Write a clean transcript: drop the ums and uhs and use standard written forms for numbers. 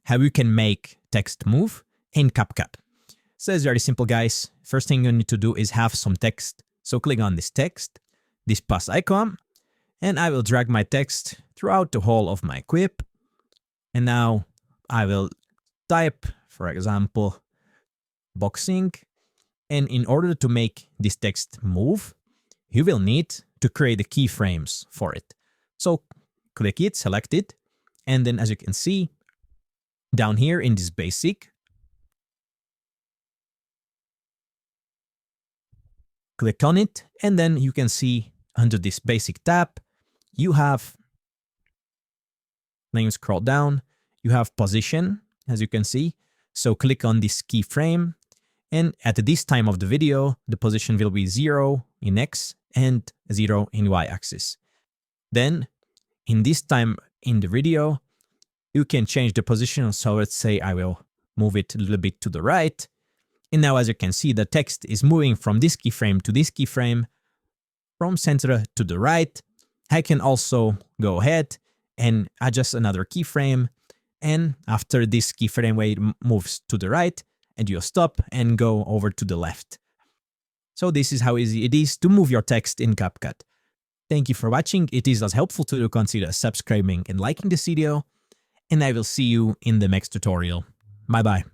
how you can make text move in CapCut. So it's very simple, guys. First thing you need to do is have some text. So click on this text, this plus icon, and I will drag my text throughout the whole of my quip. And now I will type, for example, boxing. And in order to make this text move, you will need to create the keyframes for it. So click it, select it, and then as you can see, down here in this basic, click on it, and then you can see under this basic tab, you have, let me scroll down, you have position, as you can see. So click on this keyframe, and at this time of the video, the position will be 0 in X and 0 in Y axis. Then in this time in the video, you can change the position. So let's say I will move it a little bit to the right. And now as you can see, the text is moving from this keyframe to this keyframe, from center to the right. I can also go ahead and adjust another keyframe. And after this keyframe weight moves to the right, and you'll stop and go over to the left. So this is how easy it is to move your text in CapCut. Thank you for watching. It is as helpful to consider subscribing and liking this video, and I will see you in the next tutorial. Bye bye.